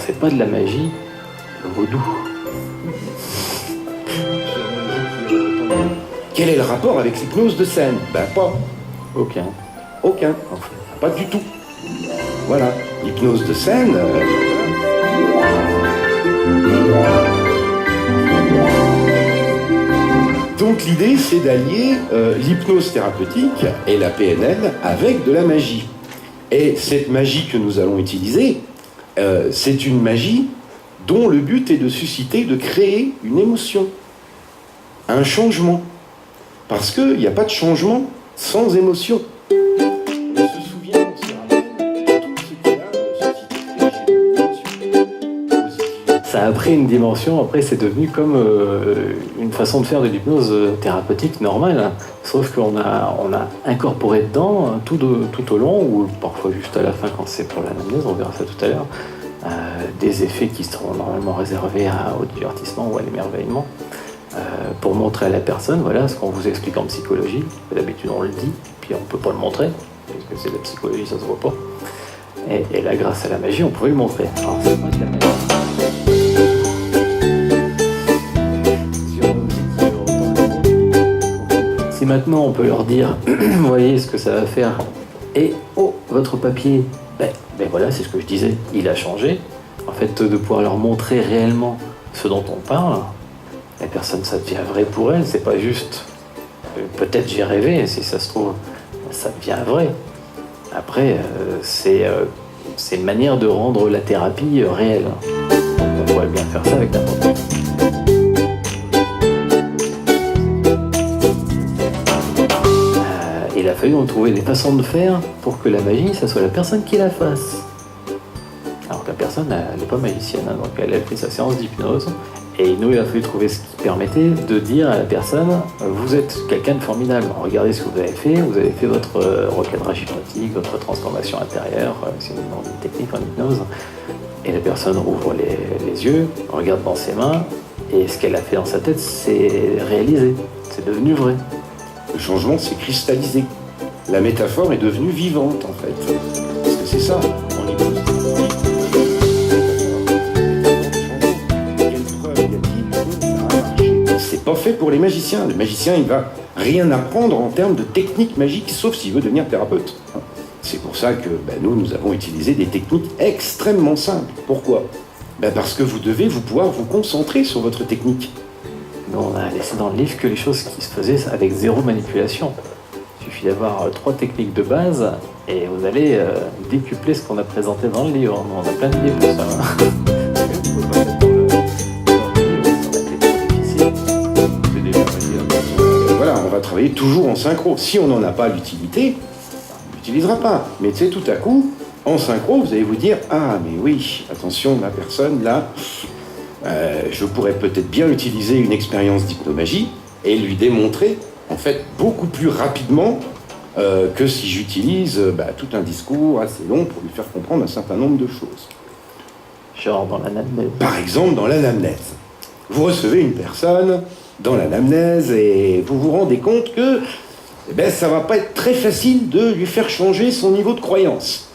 c'est pas de la magie, le vaudou. Quel est le rapport avec l'hypnose de scène? Ben pas. Aucun. Aucun. Enfin, pas du tout. Voilà. L'hypnose de scène... Donc l'idée, c'est d'allier l'hypnose thérapeutique et la PNL avec de la magie. Et cette magie que nous allons utiliser, c'est une magie dont le but est de susciter, de créer une émotion, un changement. Parce qu'il n'y a pas de changement sans émotion. On se souvient, on se rappelle, tout ce qui a suscité une émotion. Ça a pris une dimension, après c'est devenu comme une façon de faire de l'hypnose thérapeutique normale, sauf qu'on a incorporé dedans tout au long, ou parfois juste à la fin quand c'est pour l'anamnèse, on verra ça tout à l'heure, des effets qui seront normalement réservés au divertissement ou à l'émerveillement, pour montrer à la personne, voilà, ce qu'on vous explique en psychologie. D'habitude on le dit, puis on ne peut pas le montrer, puisque c'est de la psychologie, ça se voit pas. Et là, grâce à la magie, on pouvait le montrer. Alors c'est pas de la magie. Si maintenant on peut leur dire, vous voyez ce que ça va faire, et oh, votre papier, ben voilà, c'est ce que je disais, il a changé. En fait, de pouvoir leur montrer réellement ce dont on parle, la personne, ça devient vrai pour elle, c'est pas juste peut-être j'ai rêvé, si ça se trouve, ça devient vrai. Après, c'est une manière de rendre la thérapie réelle. On pourrait bien faire ça avec n'importe quoi. Il a fallu donc trouver des façons de faire pour que la magie, ça soit la personne qui la fasse. Alors que la personne, elle n'est pas magicienne, hein, donc elle a fait sa séance d'hypnose. Et nous, il a fallu trouver ce qui permettait de dire à la personne, vous êtes quelqu'un de formidable, regardez ce que vous avez fait votre recadrage hypnotique, votre transformation intérieure, c'est une technique en hypnose. Et la personne ouvre les yeux, regarde dans ses mains, et ce qu'elle a fait dans sa tête, c'est réalisé, c'est devenu vrai. Le changement s'est cristallisé. La métaphore est devenue vivante, en fait. Parce que c'est ça, on hypnose. C'est pas fait pour les magiciens. Le magicien, il va rien apprendre en termes de techniques magiques, sauf s'il veut devenir thérapeute. C'est pour ça que nous avons utilisé des techniques extrêmement simples. Pourquoi? Parce que vous devez pouvoir vous concentrer sur votre technique. Nous, on a laissé dans le livre que les choses qui se faisaient avec zéro manipulation. Il suffit d'avoir 3 techniques de base et vous allez décupler ce qu'on a présenté dans le livre. On a plein d'idées pour ça. Voilà, on va travailler toujours en synchro. Si on n'en a pas l'utilité, on ne l'utilisera pas. Mais tu sais, tout à coup, en synchro, vous allez vous dire « Ah, mais oui, attention, ma personne, là... je pourrais peut-être bien utiliser une expérience d'hypnomagie et lui démontrer, en fait, beaucoup plus rapidement que si j'utilise tout un discours assez long pour lui faire comprendre un certain nombre de choses. » Genre dans l'anamnèse. Par exemple, dans l'anamnèse. Vous recevez une personne dans l'anamnèse et vous vous rendez compte que ça ne va pas être très facile de lui faire changer son niveau de croyance.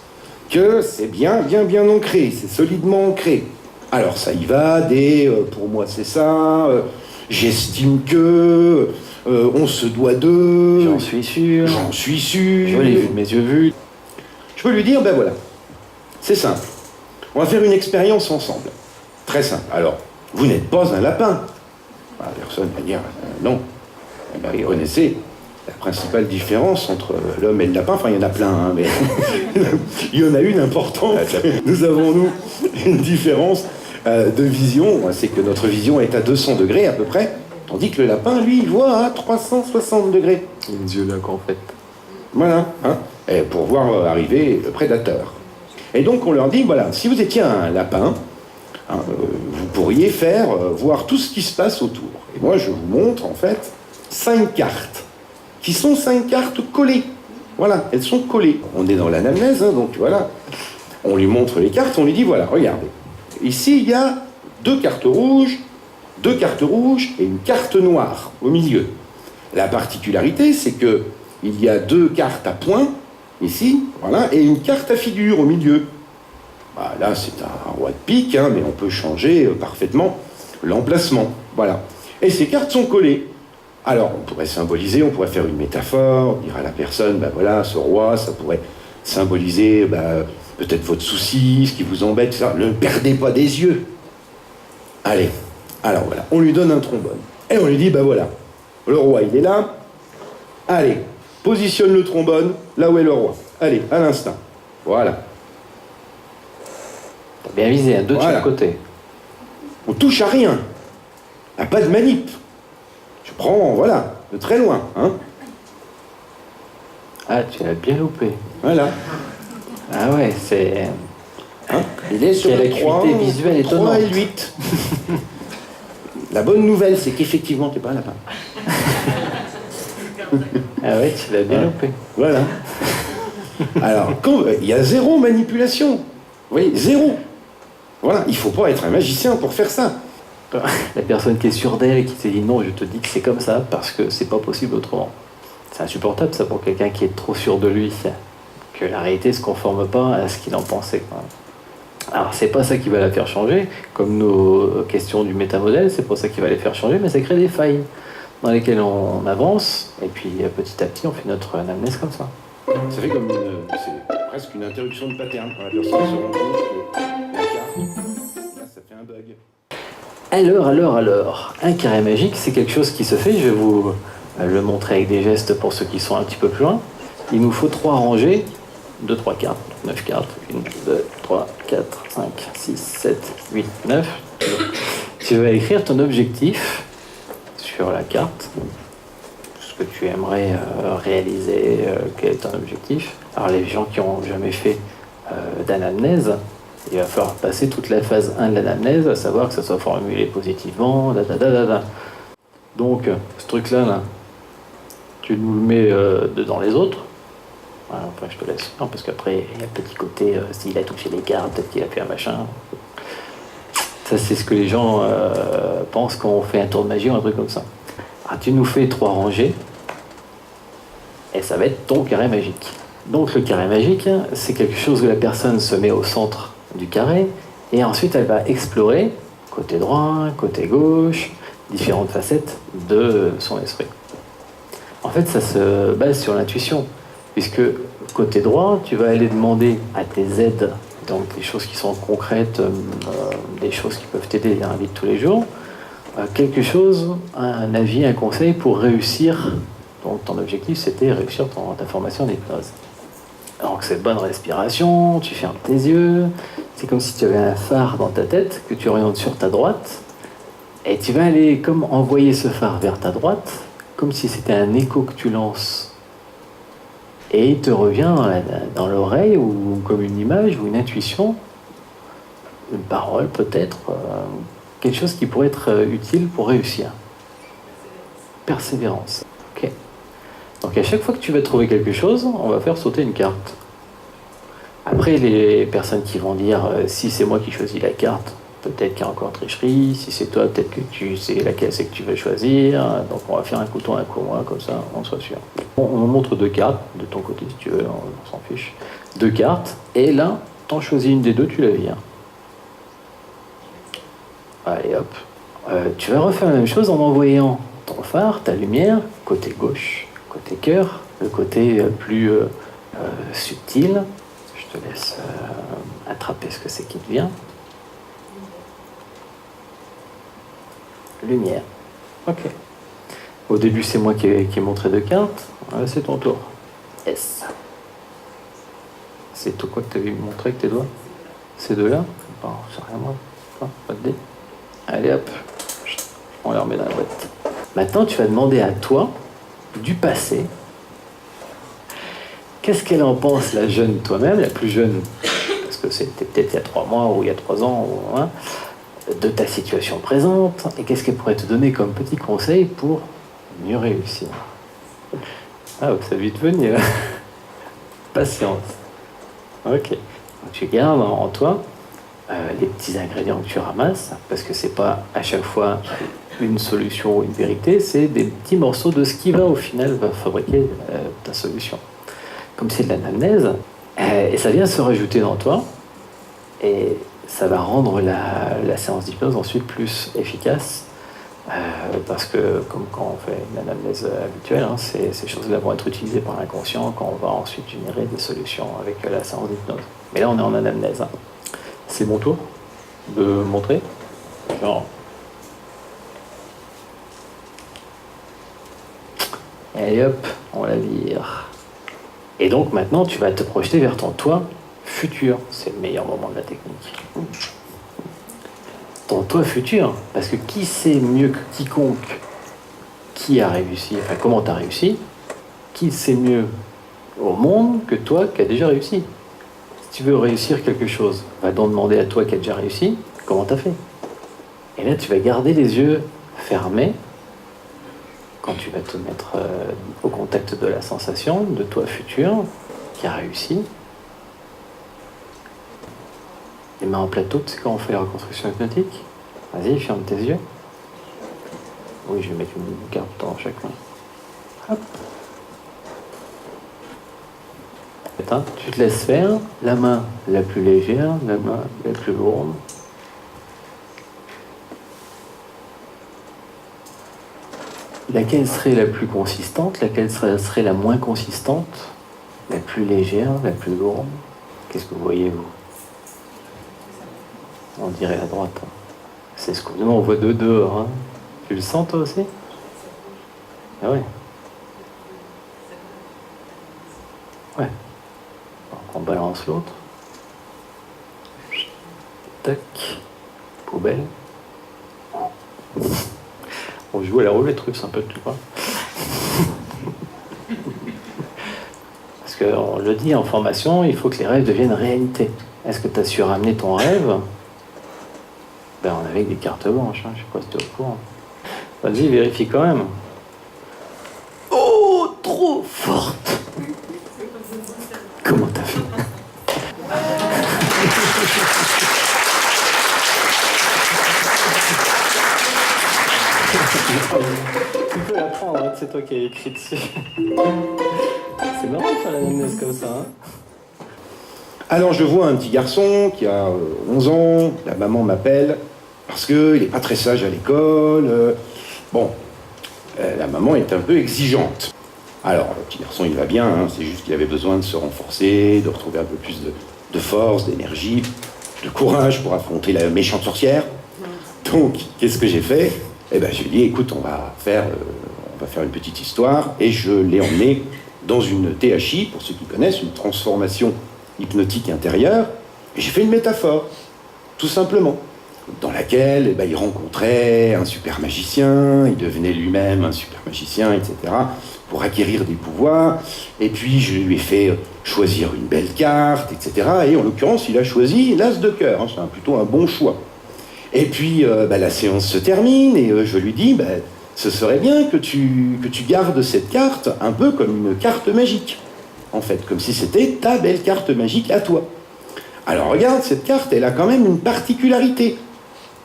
Que c'est bien ancré, c'est solidement ancré. Alors ça y va, pour moi c'est ça, j'estime que, on se doit de... J'en suis sûr. Je l'ai vu de mes yeux vus. Je peux lui dire, voilà, c'est simple. On va faire une expérience ensemble. Très simple. Alors, vous n'êtes pas un lapin. La personne va dire, non. Vous connaissez la principale différence entre l'homme et le lapin. Enfin, il y en a plein, hein, mais il y en a une importante. Nous avons, une différence de vision, c'est que notre vision est à 200 degrés à peu près, tandis que le lapin, lui, il voit à 360 degrés. Les yeux là qu'en fait. Voilà, hein, et pour voir arriver le prédateur. Et donc on leur dit, voilà, si vous étiez un lapin, vous pourriez voir tout ce qui se passe autour. Et moi, je vous montre, en fait, 5 cartes, qui sont 5 cartes collées. Voilà, elles sont collées. On est dans l'anamnèse, hein, donc voilà. On lui montre les cartes, on lui dit, voilà, regardez. Ici, il y a 2 cartes rouges et une carte noire au milieu. La particularité, c'est que il y a 2 cartes à points, ici, voilà, et une carte à figure au milieu. Bah, là, c'est un roi de pique, hein, mais on peut changer parfaitement l'emplacement. Voilà. Et ces cartes sont collées. Alors, on pourrait symboliser, on pourrait faire une métaphore, dire à la personne, ben voilà, ce roi, ça pourrait symboliser peut-être votre souci, ce qui vous embête, ça. Ne perdez pas des yeux. Allez, alors voilà, on lui donne un trombone. Et on lui dit, ben voilà, le roi, il est là. Allez, positionne le trombone là où est le roi. Allez, à l'instant. Voilà. Bien visé, deux de chaque côté. On touche à rien. Il n'y a pas de manip. Je prends, voilà, de très loin. Hein. Ah, tu l'as bien loupé. Voilà. Ah ouais, c'est... Hein, il est sur le 3, visuelle 3 et 8. La bonne nouvelle, c'est qu'effectivement, tu n'es pas un lapin. Ah ouais, tu l'as bien loupé. Voilà. Alors, il y a zéro manipulation. Vous voyez, zéro. Voilà, il ne faut pas être un magicien pour faire ça. La personne qui est sûre d'elle et qui te dit non, je te dis que c'est comme ça parce que c'est pas possible autrement. C'est insupportable ça pour quelqu'un qui est trop sûr de lui, que la réalité ne se conforme pas à ce qu'il en pensait. Alors c'est pas ça qui va la faire changer, comme nos questions du métamodèle, c'est pas ça qui va les faire changer, mais ça crée des failles dans lesquelles on avance et puis petit à petit on fait notre anamnèse comme ça. Ça fait comme c'est presque une interruption de pattern quand la personne se rend compte que la carte, là ça fait un bug. Alors, un carré magique, c'est quelque chose qui se fait, je vais vous le montrer avec des gestes pour ceux qui sont un petit peu plus loin. Il nous faut 3 rangées, 2, 3 cartes, 9 cartes, 1, 2, 3, 4, 5, 6, 7, 8, 9. Tu vas écrire ton objectif sur la carte, ce que tu aimerais réaliser, quel est ton objectif. Alors les gens qui n'ont jamais fait d'anamnèse, il va falloir passer toute la phase 1 de l'anamnèse, à savoir que ça soit formulé positivement, Donc, ce truc-là, là, tu nous le mets dedans les autres. Voilà, enfin, je te laisse, non, parce qu'après, il y a le petit côté, s'il a touché les cartes, peut-être qu'il a fait un machin. Ça, c'est ce que les gens pensent quand on fait un tour de magie ou un truc comme ça. Alors, tu nous fais 3 rangées, et ça va être ton carré magique. Donc, le carré magique, c'est quelque chose où la personne se met au centre du carré, et ensuite elle va explorer côté droit, côté gauche, différentes facettes de son esprit. En fait, ça se base sur l'intuition, puisque côté droit, tu vas aller demander à tes aides, donc des choses qui sont concrètes, des choses qui peuvent t'aider dans la vie de tous les jours, quelque chose, un avis, un conseil pour réussir. Donc ton objectif, c'était réussir ta formation en hypnose. Donc c'est bonne respiration, tu fermes tes yeux, c'est comme si tu avais un phare dans ta tête que tu orientes sur ta droite, et tu vas aller comme envoyer ce phare vers ta droite, comme si c'était un écho que tu lances, et il te revient dans l'oreille, ou comme une image, ou une intuition, une parole peut-être, quelque chose qui pourrait être utile pour réussir. Persévérance. Ok. Donc à chaque fois que tu vas trouver quelque chose, on va faire sauter une carte. Après, les personnes qui vont dire si c'est moi qui choisis la carte, peut-être qu'il y a encore tricherie. Si c'est toi, peut-être que tu sais laquelle c'est que tu veux choisir. Donc on va faire un coup toi, un coup moi, comme ça, on soit sûr. On montre 2 cartes, de ton côté si tu veux, on s'en fiche. 2 cartes, et là, t'en choisis une des 2, tu la vires. Allez hop. Tu vas refaire la même chose en envoyant ton phare, ta lumière, côté gauche. Côté cœur, le côté plus subtil. Je te laisse attraper ce que c'est qui te vient. Lumière. Ok. Au début, c'est moi qui ai montré 2 cartes. C'est ton tour. S. C'est tout quoi que tu avais montré avec tes doigts? Ces 2-là? Bon, c'est rien moi. Pas de dé. Allez hop. On les remet dans la boîte. Maintenant, tu vas demander à toi du passé. Qu'est-ce qu'elle en pense, la jeune toi-même, la plus jeune, parce que c'était peut-être il y a 3 mois ou il y a 3 ans, ou, hein, de ta situation présente, et qu'est-ce qu'elle pourrait te donner comme petit conseil pour mieux réussir? Ah, ça va vite venir. Patience. Ok. Donc, tu gardes en toi les petits ingrédients que tu ramasses, parce que c'est pas à chaque fois une solution ou une vérité, c'est des petits morceaux de ce qui va au final va fabriquer ta solution. Comme c'est de l'anamnèse, et ça vient se rajouter dans toi, Et ça va rendre la séance d'hypnose ensuite plus efficace. Parce que, comme quand on fait une anamnèse habituelle, hein, ces choses-là vont être utilisées par l'inconscient quand on va ensuite générer des solutions avec la séance d'hypnose. Mais là, on est en anamnèse. Hein. C'est mon tour de montrer. Genre. Et hop, on la vire. Et donc maintenant, tu vas te projeter vers ton toi futur. C'est le meilleur moment de la technique. Ton toi futur, parce que qui sait mieux que quiconque qui a réussi, enfin comment tu as réussi, qui sait mieux au monde que toi qui a déjà réussi. Si tu veux réussir quelque chose, va donc demander à toi qui a déjà réussi, comment tu as fait. Et là, tu vas garder les yeux fermés quand tu vas te mettre au contact de la sensation de toi futur qui a réussi. Les mains en plateau, tu sais quand on fait la reconstruction hypnotique? Vas-y, ferme tes yeux. Oui, je vais mettre une carte dans chaque main. Hop. Attends, tu te laisses faire. La main la plus légère, la main la plus lourde. Laquelle serait la plus consistante? Laquelle serait la moins consistante? La plus légère, la plus lourde? Qu'est-ce que vous voyez, vous? On dirait la droite. Hein. C'est ce qu'on on voit de dehors. Hein. Tu le sens toi aussi? Ah ouais. Ouais. Donc on balance l'autre. Tac. Poubelle. On joue à la roulette russe un peu, tu vois. Parce qu'on le dit en formation, il faut que les rêves deviennent réalité. Est-ce que tu as su ramener ton rêve? Ben, on avait des cartes blanches, hein. Je sais pas si tu es au courant. Vas-y, vérifie quand même. Oh, trop forte! Comment t'as fait? Tu peux la prendre, hein, c'est toi qui as écrit dessus. C'est marrant de faire l'anamnèse comme ça. Hein. Alors je vois un petit garçon qui a 11 ans, la maman m'appelle parce qu'il n'est pas très sage à l'école. La maman est un peu exigeante. Alors le petit garçon il va bien, hein, c'est juste qu'il avait besoin de se renforcer, de retrouver un peu plus de force, d'énergie, de courage pour affronter la méchante sorcière. Donc qu'est-ce que j'ai fait? Eh ben je lui ai dit écoute on va faire une petite histoire et je l'ai emmené dans une THI, pour ceux qui connaissent, une transformation hypnotique intérieure, et j'ai fait une métaphore, tout simplement, dans laquelle il rencontrait un super magicien, il devenait lui-même un super magicien, etc., pour acquérir des pouvoirs, et puis je lui ai fait choisir une belle carte, etc., et en l'occurrence, il a choisi l'as de cœur, hein, c'est plutôt un bon choix. Et puis, la séance se termine, et je lui dis, ce serait bien que tu gardes cette carte un peu comme une carte magique. En fait, comme si c'était ta belle carte magique à toi. Alors regarde, cette carte, elle a quand même une particularité.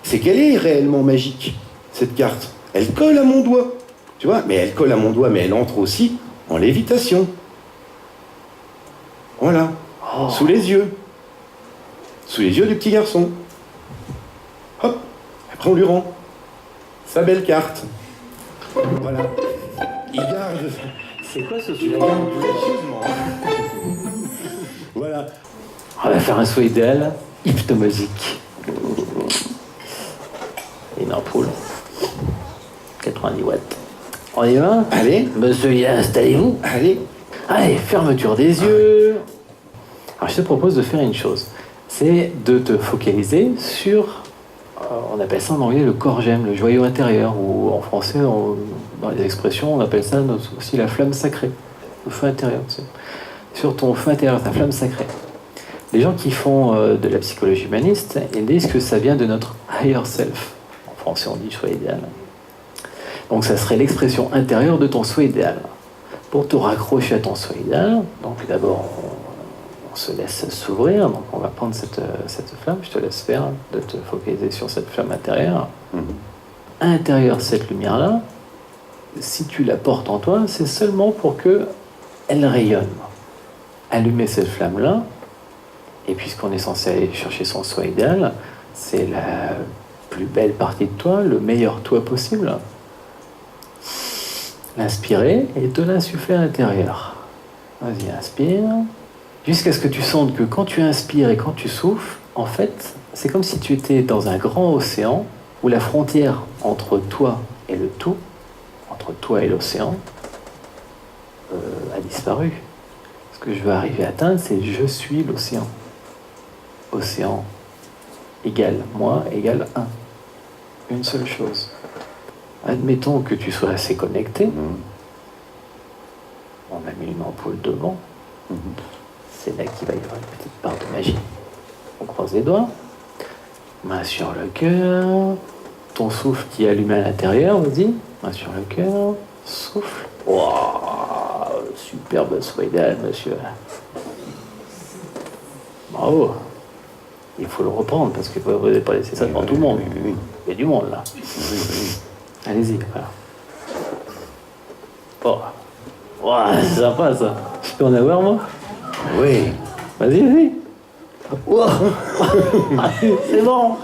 C'est qu'elle est réellement magique, cette carte. Elle colle à mon doigt, tu vois, mais elle colle à mon doigt, mais elle entre aussi en lévitation. Voilà, sous les yeux. Sous les yeux du petit garçon. Hop, après on lui rend sa belle carte. Voilà. Il garde... C'est quoi ce Tu la gardes précieusement. Voilà. On va faire un souhait idéal hypnomusique. Une ampoule. 90 watts. On y va? Allez. Monsieur, installez-vous. Allez. Allez, fermeture des yeux. Alors je te propose de faire une chose. C'est de te focaliser sur... on appelle ça en anglais le corps gemme, le joyau intérieur, ou en français, dans les expressions, on appelle ça aussi la flamme sacrée, le feu intérieur. Tu sais. Sur ton feu intérieur, ta flamme sacrée. Les gens qui font de la psychologie humaniste, ils disent que ça vient de notre higher self. En français, on dit souhait idéal. Donc ça serait l'expression intérieure de ton souhait idéal. Pour te raccrocher à ton souhait idéal, donc d'abord, on se laisse s'ouvrir, donc on va prendre cette flamme, je te laisse faire, de te focaliser sur cette flamme intérieure. À l'intérieur, cette lumière-là, si tu la portes en toi, c'est seulement pour qu'elle rayonne. Allumer cette flamme-là, Et puisqu'on est censé aller chercher son soi idéal, c'est la plus belle partie de toi, le meilleur toi possible. L'inspirer et te l'insuffler à l'intérieur. Vas-y, inspire. Jusqu'à ce que tu sentes que quand tu inspires et quand tu souffles, en fait, c'est comme si tu étais dans un grand océan où la frontière entre toi et le tout, entre toi et l'océan, a disparu. Ce que je veux arriver à atteindre, c'est je suis l'océan. Océan égale moi égale 1. Une seule chose. Admettons que tu sois assez connecté. On a mis une ampoule devant. C'est là qu'il va y avoir une petite part de magie. On croise les doigts. Main sur le cœur. Ton souffle qui est allumé à l'intérieur, vas-y. Main sur le cœur. Souffle. Waouh, superbe soi idéal, monsieur. Bravo. Il faut le reprendre parce que vous n'avez pas laissé ça devant tout le monde. Il y a du monde là. Allez-y. Voilà. Oh. Wow, c'est sympa ça. Je peux en avoir moi? Oui. Vas-y, vas-y. Wow. C'est bon.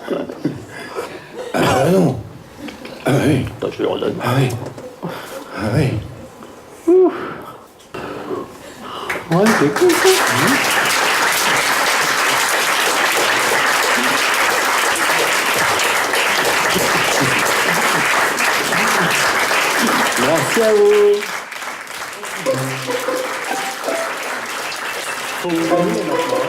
Ah non. Ah oui. Attends, je le redonne. Ah oui. Ah oui. Ouh. Ouais, c'est cool ça. Merci à vous. Faut vous gagner maintenant.